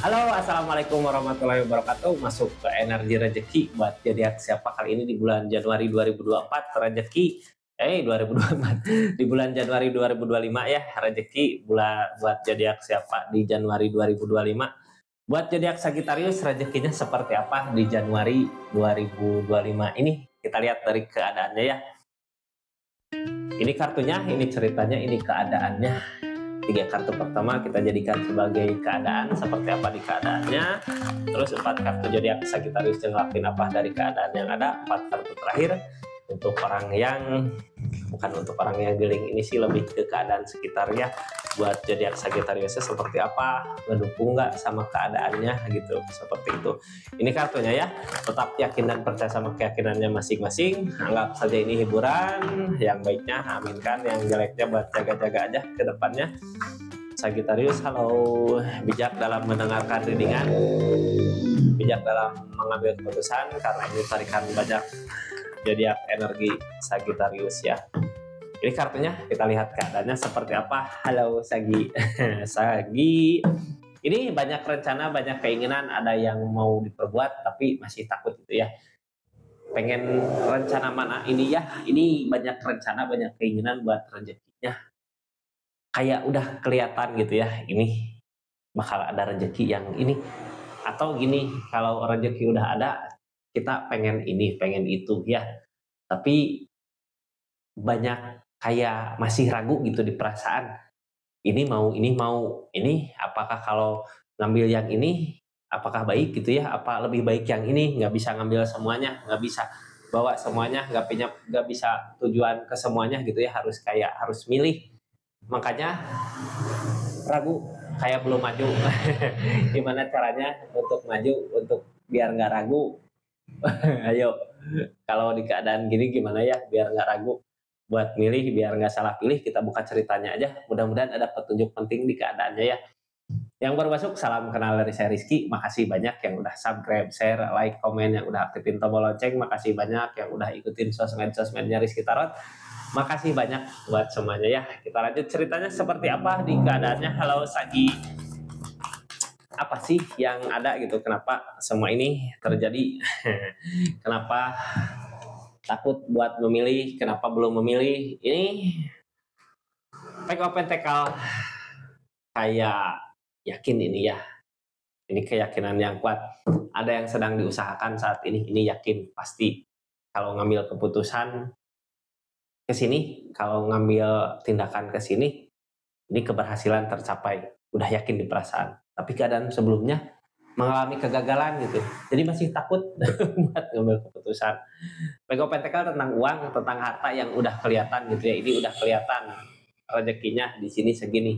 Halo, assalamualaikum warahmatullahi wabarakatuh. Masuk ke energi rezeki buat zodiak siapa kali ini di bulan Januari 2024 rezeki 2024 di bulan Januari 2025 ya rezeki buat zodiak siapa di Januari 2025. Buat zodiak Sagittarius rezekinya seperti apa di Januari 2025 ini? Kita lihat dari keadaannya ya. Ini kartunya, ini ceritanya, ini keadaannya. 3 kartu pertama kita jadikan sebagai keadaan seperti apa di keadaannya, terus 4 kartu zodiak Sagittarius ngelakuin apa dari keadaan yang ada. 4 kartu terakhir untuk orang yang bukan untuk orang yang dealing, ini sih lebih ke keadaan sekitarnya. Buat zodiak Sagittariusnya seperti apa, mendukung nggak sama keadaannya gitu, seperti itu. Ini kartunya ya. Tetap yakin dan percaya sama keyakinannya masing-masing, anggap saja ini hiburan. Yang baiknya aminkan, yang jeleknya buat jaga-jaga aja ke depannya. Sagittarius, halo. Bijak dalam mendengarkan readingan, bijak dalam mengambil keputusan, karena ini tarikan banyak zodiak energi Sagittarius ya. Ini kartunya, kita lihat keadaannya seperti apa. Halo Sagi. Sagi, ini banyak rencana, banyak keinginan, ada yang mau diperbuat tapi masih takut gitu ya. Pengen rencana mana ini ya? Ini banyak rencana, banyak keinginan buat rezekinya. Kayak udah kelihatan gitu ya, ini bakal ada rezeki yang ini. Atau gini, kalau rezeki udah ada, kita pengen ini, pengen itu ya. Tapi banyak kayak masih ragu gitu di perasaan. Ini mau, ini apakah kalau ngambil yang ini apakah baik gitu ya? Apa lebih baik yang ini? Nggak bisa ngambil semuanya, nggak bisa bawa semuanya, nggak bisa tujuan ke semuanya gitu ya. Harus milih. Makanya ragu, kayak belum maju. Gimana caranya untuk maju, untuk biar nggak ragu? Ayo, kalau di keadaan gini gimana ya biar nggak ragu? Buat milih biar nggak salah pilih, kita buka ceritanya aja. Mudah-mudahan ada petunjuk penting di keadaannya ya. Yang baru masuk, salam kenal dari saya Rizky. Makasih banyak yang udah subscribe, share, like, komen, yang udah aktifin tombol lonceng. Makasih banyak yang udah ikutin sosmed-sosmednya Rizky Tarot. Makasih banyak buat semuanya ya. Kita lanjut ceritanya seperti apa di keadaannya. Halo Sagi, apa sih yang ada gitu? Kenapa semua ini terjadi? Kenapa takut buat memilih, kenapa belum memilih? Ini pentakel, kayak yakin ini ya, ini keyakinan yang kuat. Ada yang sedang diusahakan saat ini yakin pasti. Kalau ngambil keputusan ke sini, kalau ngambil tindakan ke sini, ini keberhasilan tercapai, udah yakin di perasaan. Tapi keadaan sebelumnya mengalami kegagalan gitu, jadi masih takut buat ngambil keputusan. Pentakel tentang uang, tentang harta yang udah kelihatan gitu ya. Ini udah kelihatan rezekinya di sini segini.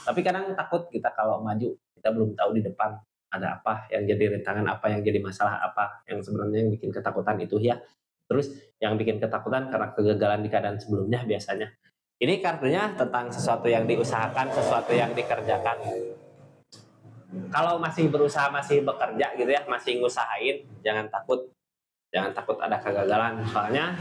Tapi kadang takut kita kalau maju, kita belum tahu di depan ada apa yang jadi rintangan, apa yang jadi masalah, apa yang sebenarnya yang bikin ketakutan itu ya. Terus yang bikin ketakutan karena kegagalan di keadaan sebelumnya biasanya. Ini kartunya tentang sesuatu yang diusahakan, sesuatu yang dikerjakan. Kalau masih berusaha, masih bekerja gitu ya, masih ngusahain, jangan takut. Jangan takut ada kegagalan, soalnya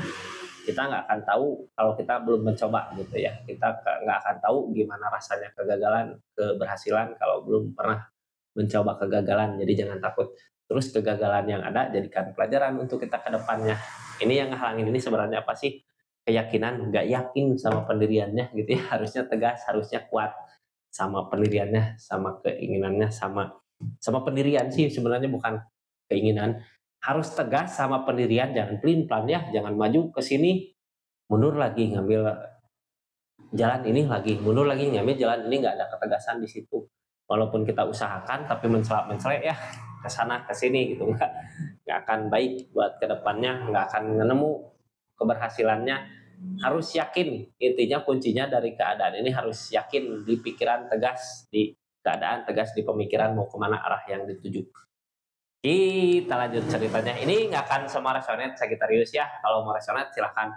kita nggak akan tahu kalau kita belum mencoba gitu ya. Kita nggak akan tahu gimana rasanya kegagalan, keberhasilan kalau belum pernah mencoba kegagalan. Jadi jangan takut. Terus kegagalan yang ada jadikan pelajaran untuk kita ke depannya. Ini yang ngehalangin ini sebenarnya apa sih? Keyakinan, nggak yakin sama pendiriannya gitu ya. Harusnya tegas, harusnya kuat sama pendiriannya, sama keinginannya, sama pendirian sih sebenarnya, bukan keinginan. Harus tegas sama pendirian, jangan pelin-pelan ya, jangan maju ke sini mundur lagi, ngambil jalan ini lagi mundur lagi, ngambil jalan ini, nggak ada ketegasan di situ. Walaupun kita usahakan tapi mencelak ya ke sana ke sini gitu, nggak akan baik buat kedepannya, nggak akan nemu keberhasilannya. Harus yakin, intinya kuncinya dari keadaan ini harus yakin di pikiran, tegas di keadaan, tegas di pemikiran mau kemana arah yang dituju. Kita lanjut ceritanya. Ini nggak akan semua resonate Sagittarius ya. Kalau mau resonate silahkan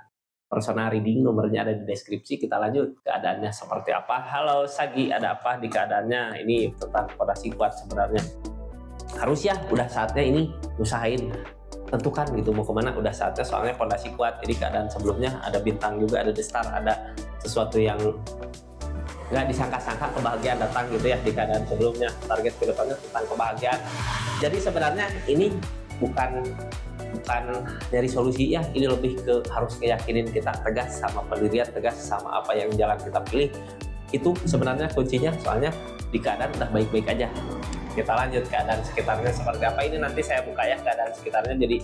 personal reading, nomornya ada di deskripsi. Kita lanjut keadaannya seperti apa. Halo Sagi, ada apa di keadaannya? Ini tentang fondasi kuat sebenarnya. Harus ya, udah saatnya ini usahain, tentukan gitu mau kemana, udah saatnya, soalnya fondasi kuat. Jadi keadaan sebelumnya ada bintang juga, ada the star, ada sesuatu yang nggak disangka-sangka kebahagiaan datang gitu ya di keadaan sebelumnya. Target kedepannya tentang kebahagiaan. Jadi sebenarnya ini bukan bukan dari solusi ya, ini lebih ke harus ngeyakinin kita tegas sama pendirian, tegas sama apa yang jalan kita pilih. Itu sebenarnya kuncinya, soalnya di keadaan udah baik-baik aja. Kita lanjut keadaan sekitarnya seperti apa, ini nanti saya buka ya keadaan sekitarnya, jadi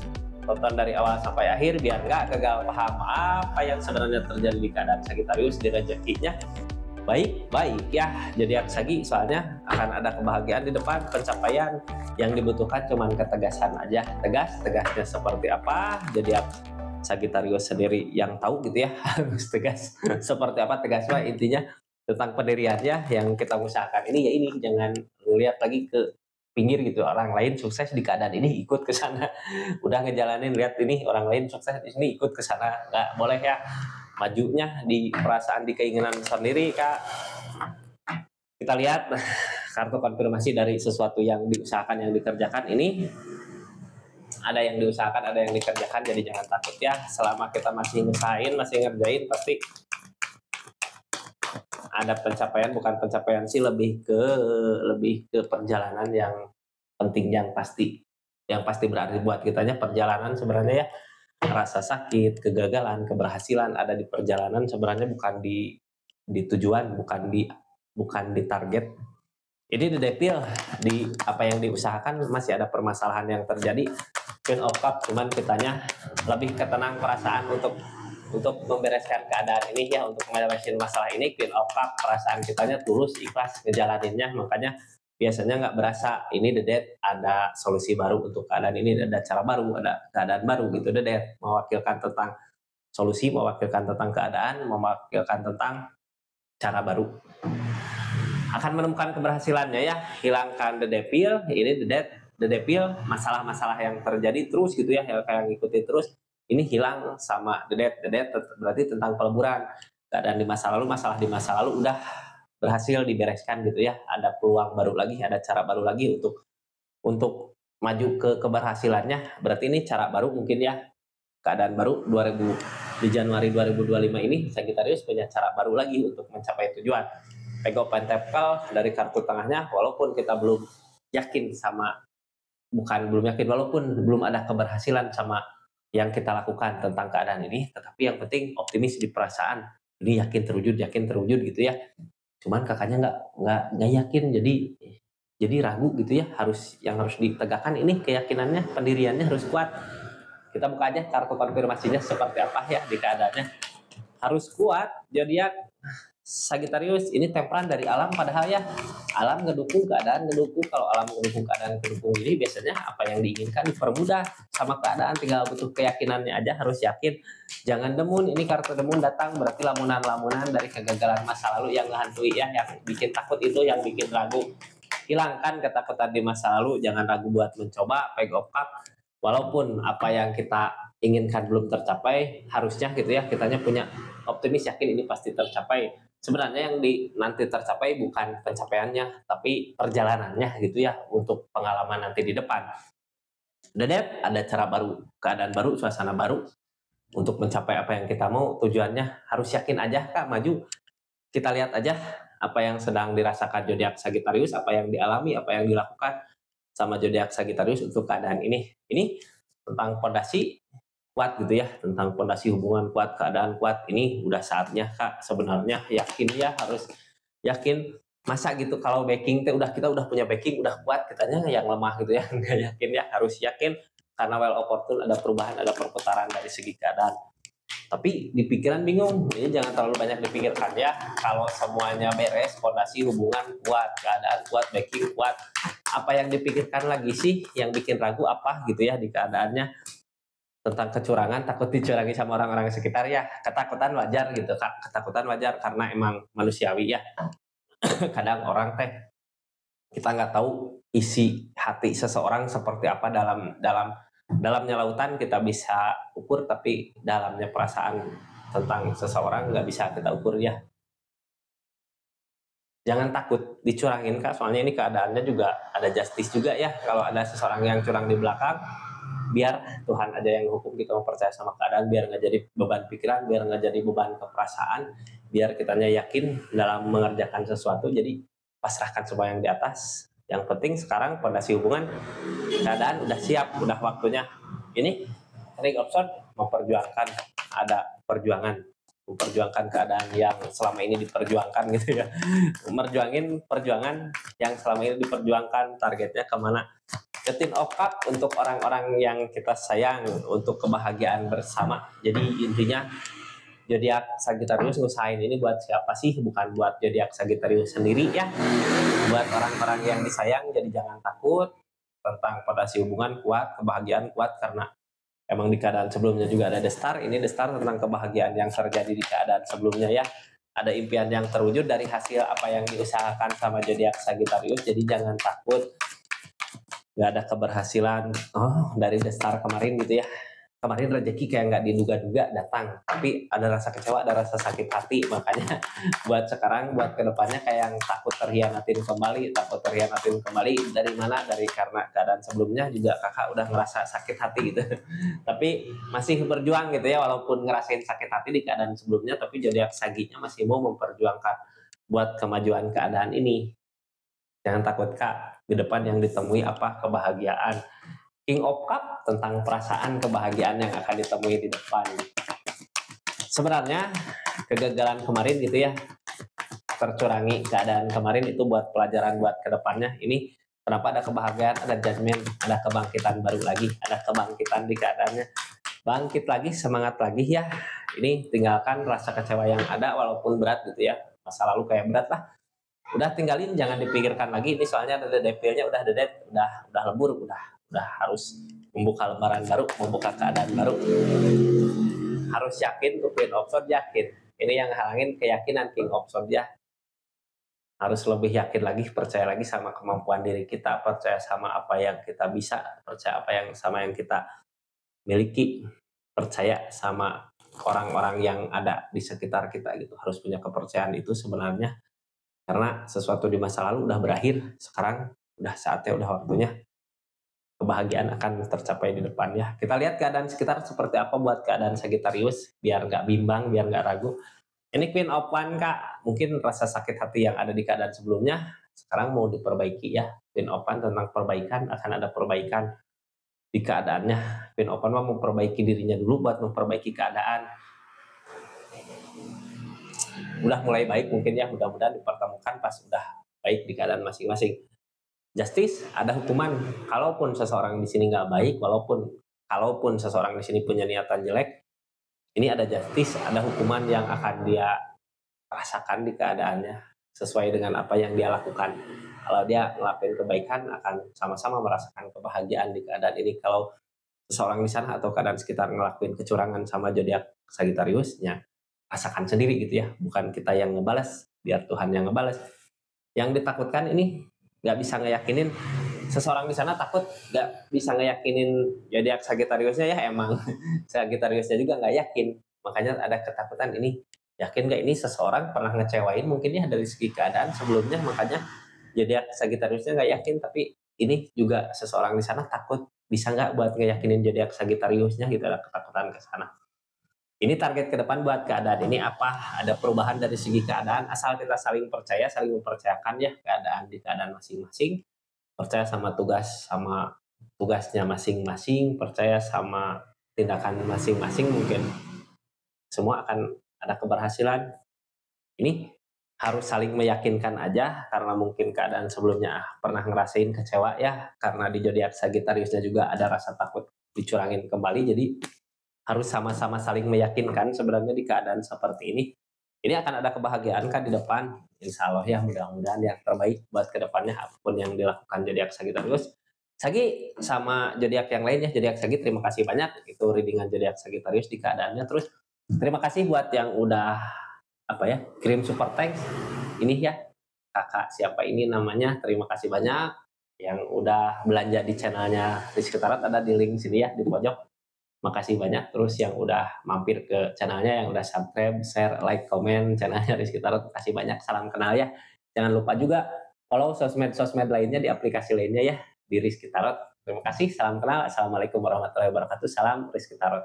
tonton dari awal sampai akhir biar nggak gagal paham apa yang sebenarnya terjadi di keadaan Sagittarius di rezekinya. Baik-baik ya, jadi Sagi soalnya akan ada kebahagiaan di depan, pencapaian. Yang dibutuhkan cuman ketegasan aja, tegasnya seperti apa, jadi Sagittarius sendiri yang tahu gitu ya. Harus tegas seperti apa, tegas mah intinya tentang pendiriannya yang kita usahakan ini ya, ini jangan lihat lagi ke pinggir gitu, orang lain sukses di keadaan ini ikut ke sana. Udah ngejalanin, lihat ini orang lain sukses di sini ikut ke sana, nggak boleh ya. Majunya di perasaan, di keinginan sendiri Kak. Kita lihat kartu konfirmasi dari sesuatu yang diusahakan, yang dikerjakan. Ini ada yang diusahakan, ada yang dikerjakan, jadi jangan takut ya. Selama kita masih ngusahain, masih ngerjain, pasti ada pencapaian. Bukan pencapaian sih, lebih ke perjalanan yang penting, yang pasti berarti buat kitanya. Perjalanan sebenarnya ya, rasa sakit, kegagalan, keberhasilan ada di perjalanan sebenarnya, bukan di tujuan, bukan di target. Ini di detail, di apa yang diusahakan masih ada permasalahan yang terjadi. Queen of Cup, cuman kitanya lebih ketenang perasaan untuk membereskan keadaan ini ya, untuk memberesin masalah ini. Queen of Cup, perasaan kitanya tulus, ikhlas ngejalaninnya, makanya biasanya nggak berasa. Ini The Death, ada solusi baru untuk keadaan ini, ada cara baru, ada keadaan baru gitu. The Death mewakilkan tentang solusi, mewakilkan tentang keadaan, mewakilkan tentang cara baru. Akan menemukan keberhasilannya ya. Hilangkan The Devil, ini The Death, The Devil, masalah-masalah yang terjadi terus gitu ya, yang ngikutin terus, ini hilang sama The Death. The Death berarti tentang peleburan keadaan di masa lalu, masalah di masa lalu udah berhasil dibereskan gitu ya. Ada peluang baru lagi, ada cara baru lagi untuk maju ke keberhasilannya. Berarti ini cara baru mungkin ya, keadaan baru di Januari 2025 ini Sagittarius punya cara baru lagi untuk mencapai tujuan. Page of Pentacle dari kartu tengahnya, walaupun kita belum yakin walaupun belum ada keberhasilan sama yang kita lakukan tentang keadaan ini, tetapi yang penting optimis di perasaan. Ini yakin terwujud gitu ya. Cuman kakaknya nggak yakin, jadi ragu gitu ya. Yang harus ditegakkan ini keyakinannya, pendiriannya harus kuat. Kita buka aja kartu konfirmasinya seperti apa ya di keadaannya. Harus kuat. Zodiak Sagittarius ini temperan dari alam, padahal ya alam ngedukung, keadaan ngedukung. Kalau alam ngedukung, keadaan ngedukung, ini biasanya apa yang diinginkan dipermudah sama keadaan, tinggal butuh keyakinannya aja. Harus yakin, jangan demun. Ini kartu demun datang berarti lamunan-lamunan dari kegagalan masa lalu yang ngehantui ya, yang bikin takut, itu yang bikin ragu. Hilangkan ketakutan di masa lalu, jangan ragu buat mencoba. Page of Cup, walaupun apa yang kita inginkan belum tercapai, harusnya gitu ya, kitanya punya optimis, yakin ini pasti tercapai. Sebenarnya yang nanti tercapai bukan pencapaiannya, tapi perjalanannya gitu ya, untuk pengalaman nanti di depan. The Death, ada cara baru, keadaan baru, suasana baru untuk mencapai apa yang kita mau. Tujuannya harus yakin aja Kak, maju. Kita lihat aja apa yang sedang dirasakan zodiak Sagittarius, apa yang dialami, apa yang dilakukan sama zodiak Sagittarius untuk keadaan ini. Ini tentang fondasi kuat gitu ya, tentang fondasi hubungan kuat, keadaan kuat. Ini udah saatnya Kak, sebenarnya yakin ya, harus yakin. Masa gitu kalau backing kita udah punya backing, udah kuat, kitanya yang lemah gitu ya, nggak yakin ya. Harus yakin, karena well opportune, ada perubahan, ada perputaran dari segi keadaan. Tapi di pikiran bingung, jadi jangan terlalu banyak dipikirkan ya. Kalau semuanya beres, fondasi hubungan kuat, keadaan kuat, backing kuat, apa yang dipikirkan lagi sih yang bikin ragu apa gitu ya di keadaannya. Tentang kecurangan, takut dicurangi sama orang-orang sekitar ya. Ketakutan wajar gitu Kak, ketakutan wajar karena emang manusiawi ya. Kadang orang kita nggak tahu isi hati seseorang seperti apa. Dalamnya lautan kita bisa ukur, tapi dalamnya perasaan tentang seseorang nggak bisa kita ukur ya. Jangan takut dicurangin Kak, soalnya ini keadaannya juga ada justice juga ya. Kalau ada seseorang yang curang di belakang, biar Tuhan aja yang hukum, kita mau percaya sama keadaan, biar nggak jadi beban pikiran, biar nggak jadi beban keperasaan, biar kitanya yakin dalam mengerjakan sesuatu. Jadi pasrahkan semua yang di atas. Yang penting sekarang fondasi hubungan keadaan udah siap, udah waktunya. Ini trik option memperjuangkan, ada perjuangan, memperjuangkan keadaan yang selama ini diperjuangkan gitu ya. Merjuangin perjuangan yang selama ini diperjuangkan, targetnya kemana? The Ten of Cup untuk orang-orang yang kita sayang, untuk kebahagiaan bersama. Jadi intinya zodiak Sagittarius ngusahain ini buat siapa sih? Bukan buat zodiak Sagittarius sendiri ya. Buat orang-orang yang disayang, jadi jangan takut tentang fondasi hubungan kuat, kebahagiaan kuat, karena emang di keadaan sebelumnya juga ada The Star. Ini The Star tentang kebahagiaan yang terjadi di keadaan sebelumnya ya. Ada impian yang terwujud dari hasil apa yang diusahakan sama zodiak Sagittarius. Jadi jangan takut nggak ada keberhasilan. Oh, dari The Star kemarin gitu ya. Kemarin rezeki kayak nggak diduga-duga datang, tapi ada rasa kecewa, ada rasa sakit hati. Makanya buat sekarang, buat kedepannya kayak yang takut terhianatin kembali, dari mana? Dari karena keadaan sebelumnya juga kakak udah ngerasa sakit hati gitu. Tapi masih berjuang gitu ya, walaupun ngerasain sakit hati di keadaan sebelumnya, tapi zodiak Saginya masih mau memperjuangkan buat kemajuan keadaan ini. Jangan takut kak, di depan yang ditemui apa? Kebahagiaan. King of Cup tentang perasaan kebahagiaan yang akan ditemui di depan. Sebenarnya kegagalan kemarin gitu ya, tercurangi keadaan kemarin itu buat pelajaran buat kedepannya. Ini kenapa ada kebahagiaan, ada judgment, ada kebangkitan baru lagi, ada kebangkitan di keadaannya. Bangkit lagi, semangat lagi ya. Ini tinggalkan rasa kecewa yang ada walaupun berat gitu ya. Masa lalu kayak berat lah. Udah tinggalin, jangan dipikirkan lagi. Ini soalnya ada devilnya, udah dead, udah lebur, udah harus membuka lembaran baru, membuka keadaan baru. Harus yakin tuh Queen of Swords, yakin. Ini yang halangin keyakinan King of Swords ya. Harus lebih yakin lagi, percaya lagi sama kemampuan diri kita, percaya sama apa yang kita bisa, percaya apa yang sama yang kita miliki, percaya sama orang-orang yang ada di sekitar kita gitu. Harus punya kepercayaan itu sebenarnya, karena sesuatu di masa lalu udah berakhir, sekarang udah saatnya, udah waktunya kebahagiaan akan tercapai di depan ya. Kita lihat keadaan sekitar seperti apa buat keadaan Sagittarius, biar nggak bimbang, biar nggak ragu. Ini Queen of One kak, mungkin rasa sakit hati yang ada di keadaan sebelumnya sekarang mau diperbaiki ya. Queen of One tentang perbaikan, akan ada perbaikan di keadaannya. Queen of One mau memperbaiki dirinya dulu buat memperbaiki keadaan. Udah mulai baik mungkin ya, mudah-mudahan dipertemukan pas udah baik di keadaan masing-masing. Justice, ada hukuman. Kalaupun seseorang di sini nggak baik, kalaupun seseorang di sini punya niatan jelek, ini ada justice, ada hukuman yang akan dia rasakan di keadaannya sesuai dengan apa yang dia lakukan. Kalau dia ngelakuin kebaikan, akan sama-sama merasakan kebahagiaan di keadaan ini. Kalau seseorang di sana atau keadaan sekitar ngelakuin kecurangan sama zodiak Sagittarius, ya rasakan sendiri gitu ya. Bukan kita yang ngebalas, biar Tuhan yang ngebalas. Yang ditakutkan ini nggak bisa ngeyakinin seseorang di sana, takut nggak bisa ngeyakinin zodiak Sagittariusnya ya, emang Sagittariusnya juga nggak yakin, makanya ada ketakutan. Ini yakin nggak ini seseorang pernah ngecewain mungkin ya dari segi keadaan sebelumnya, makanya zodiak Sagittariusnya nggak yakin. Tapi ini juga seseorang di sana takut bisa nggak buat ngeyakinin zodiak Sagittariusnya gitu, ada ketakutan ke sana. Ini target ke depan buat keadaan ini apa? Ada perubahan dari segi keadaan, asal kita saling percaya, saling mempercayakan ya keadaan di keadaan masing-masing. Percaya sama tugasnya masing-masing, percaya sama tindakan masing-masing, mungkin semua akan ada keberhasilan. Ini harus saling meyakinkan aja, karena mungkin keadaan sebelumnya pernah ngerasain kecewa ya, karena di zodiak Sagittariusnya juga ada rasa takut dicurangin kembali. Jadi harus sama-sama saling meyakinkan sebenarnya di keadaan seperti ini. Ini akan ada kebahagiaan kan di depan, insya Allah ya, mudah-mudahan yang terbaik buat kedepannya apapun yang dilakukan zodiak Sagittarius. Sagi sama zodiak yang lainnya, zodiak Sagi terima kasih banyak, itu readingan zodiak Sagittarius di keadaannya. Terus terima kasih buat yang udah kirim super thanks ini ya, kakak siapa ini namanya, terima kasih banyak yang udah belanja di channelnya Rizky Tarot, ada di link sini ya di pojok. Makasih banyak. Terus yang udah mampir ke channelnya, yang udah subscribe, share, like, komen channelnya Rizky Tarot, makasih banyak. Salam kenal ya. Jangan lupa juga follow sosmed-sosmed lainnya di aplikasi lainnya ya, di Rizky Tarot. Terima kasih, salam kenal. Assalamualaikum warahmatullahi wabarakatuh. Salam Rizky Tarot.